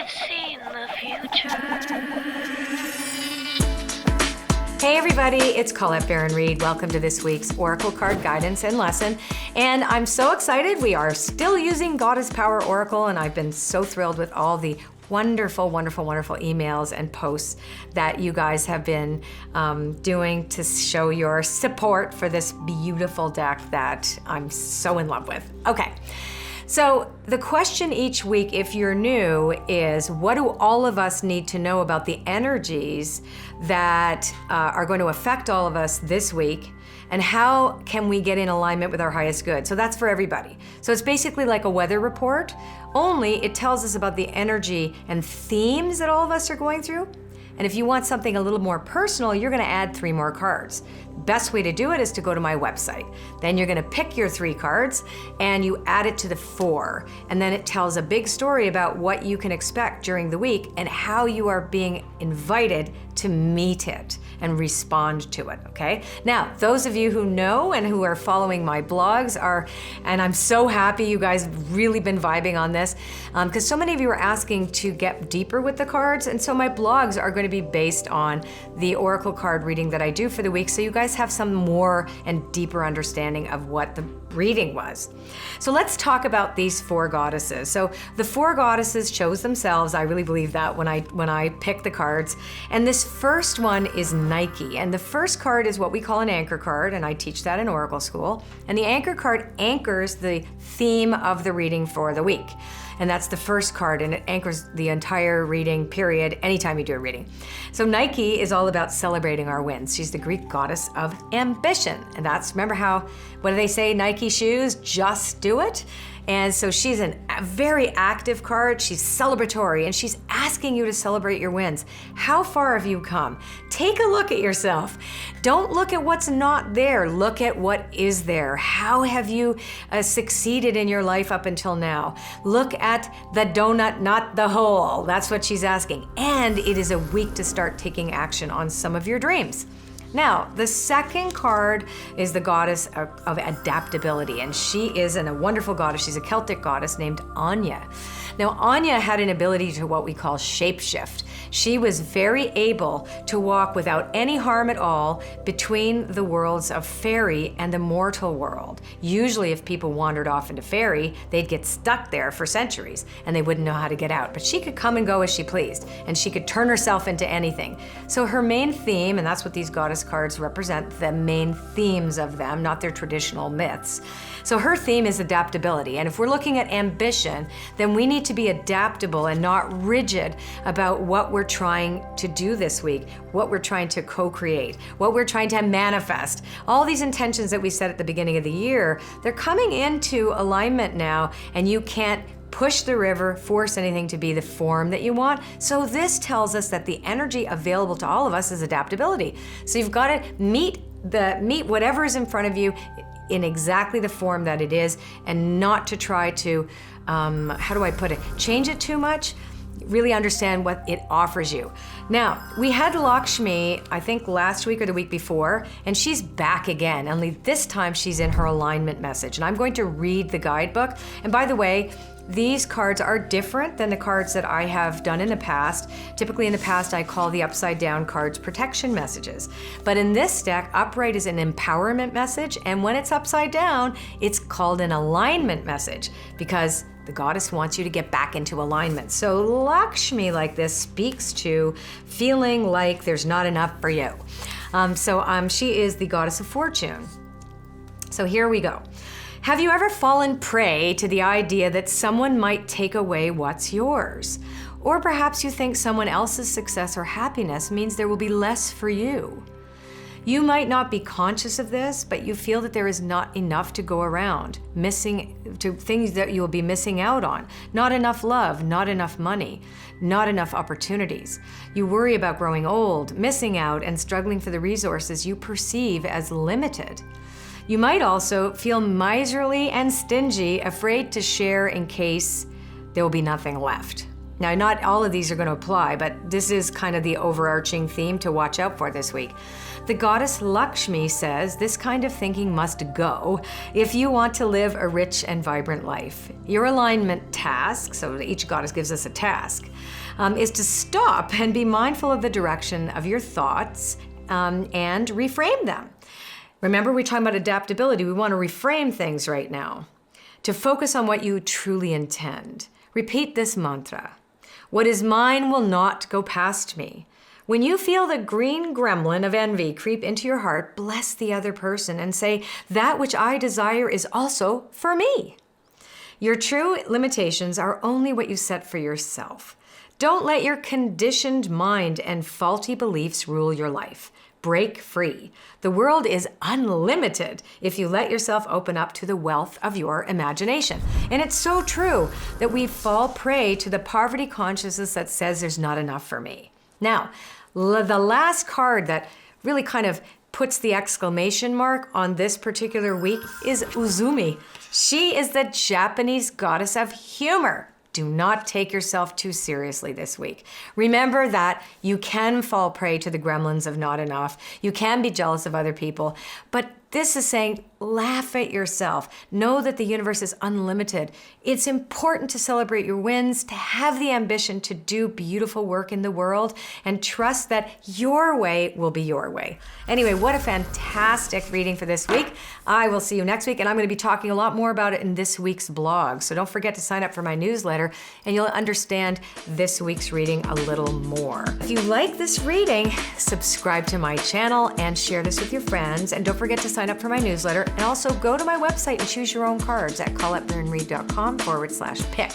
I've seen the future. Hey everybody, it's Colette Baron-Reid. Welcome to this week's Oracle card guidance and lesson. And I'm so excited. We are still using Goddess Power Oracle, and I've been so thrilled with all the wonderful emails and posts that you guys have been doing to show your support for this beautiful deck that I'm so in love with. Okay. So the question each week, if you're new, is what do all of us need to know about the energies that are going to affect all of us this week, and how can we get in alignment with our highest good? So that's for everybody. So it's basically like a weather report, only it tells us about the energy and themes that all of us are going through. And if you want something a little more personal, you're gonna add 3 more cards. Best way to do it is to go to my website. Then you're gonna pick your 3 cards and you add it to the 4. And then it tells a big story about what you can expect during the week and how you are being invited to meet it and respond to it, okay? Now, those of you who know and who are following my blogs and I'm so happy you guys have really been vibing on this, because so many of you are asking to get deeper with the cards, and so my blogs are going to be based on the Oracle card reading that I do for the week, so you guys have some more and deeper understanding of what the reading was. So let's talk about these 4 goddesses. So the 4 goddesses chose themselves. I really believe that when I pick the cards. And this first one is Nike. And the first card is what we call an anchor card, and I teach that in Oracle School. And the anchor card anchors the theme of the reading for the week. And that's the first card, and it anchors the entire reading period anytime you do a reading. So Nike is all about celebrating our wins. She's the Greek goddess of ambition. And that's, remember what do they say, Nike shoes, just do it? And so she's a very active card. She's celebratory, and she's asking you to celebrate your wins. How far have you come? Take a look at yourself. Don't look at what's not there. Look at what is there. How have you succeeded in your life up until now? Look at the donut, not the hole. That's what she's asking. And it is a week to start taking action on some of your dreams. Now, the second card is the goddess of adaptability, and she is a wonderful goddess. She's a Celtic goddess named Anya. Now, Anya had an ability to what we call shapeshift. She was very able to walk without any harm at all between the worlds of fairy and the mortal world. Usually, if people wandered off into fairy, they'd get stuck there for centuries, and they wouldn't know how to get out. But she could come and go as she pleased, and she could turn herself into anything. So her main theme, and that's what these goddess cards represent, the main themes of them, not their traditional myths. So her theme is adaptability. And if we're looking at ambition, then we need to be adaptable and not rigid about what we're trying to do this week, what we're trying to co-create, what we're trying to manifest. All these intentions that we set at the beginning of the year, they're coming into alignment now, and you can't push the river, force anything to be the form that you want. So this tells us that the energy available to all of us is adaptability. So you've got to meet whatever is in front of you in exactly the form that it is, and not to try to, how do I put it, change it too much. Really understand what it offers you. Now, we had Lakshmi, I think last week or the week before, and she's back again, only this time she's in her alignment message. And I'm going to read the guidebook. And by the way, these cards are different than the cards that I have done in the past. Typically in the past, I call the upside down cards protection messages. But in this deck, upright is an empowerment message, and when it's upside down, it's called an alignment message, because the goddess wants you to get back into alignment. So Lakshmi, like this, speaks to feeling like there's not enough for you. She is the goddess of fortune. So here we go. Have you ever fallen prey to the idea that someone might take away what's yours? Or perhaps you think someone else's success or happiness means there will be less for you. You might not be conscious of this, but you feel that there is not enough to go around, things that you will be missing out on. Not enough love, not enough money, not enough opportunities. You worry about growing old, missing out, and struggling for the resources you perceive as limited. You might also feel miserly and stingy, afraid to share in case there will be nothing left. Now, not all of these are going to apply, but this is kind of the overarching theme to watch out for this week. The goddess Lakshmi says this kind of thinking must go if you want to live a rich and vibrant life. Your alignment task, so each goddess gives us a task, is to stop and be mindful of the direction of your thoughts and reframe them. Remember, we're talking about adaptability. We want to reframe things right now to focus on what you truly intend. Repeat this mantra. What is mine will not go past me. When you feel the green gremlin of envy creep into your heart, bless the other person and say, that which I desire is also for me. Your true limitations are only what you set for yourself. Don't let your conditioned mind and faulty beliefs rule your life. Break free. The world is unlimited if you let yourself open up to the wealth of your imagination. And it's so true that we fall prey to the poverty consciousness that says there's not enough for me. Now, the last card that really kind of puts the exclamation mark on this particular week is Azumi. She is the Japanese goddess of humor. Do not take yourself too seriously this week. Remember that you can fall prey to the gremlins of not enough. You can be jealous of other people, but this is saying laugh at yourself. Know that the universe is unlimited. It's important to celebrate your wins, to have the ambition to do beautiful work in the world, and trust that your way will be your way. Anyway, what a fantastic reading for this week. I will see you next week, and I'm going to be talking a lot more about it in this week's blog. So don't forget to sign up for my newsletter, and you'll understand this week's reading a little more. If you like this reading, subscribe to my channel and share this with your friends. And don't forget to sign up for my newsletter, and also go to my website and choose your own cards at colettebaronreid.com/pick.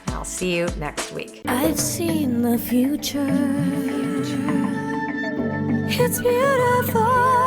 And I'll see you next week. I've seen the future. It's beautiful.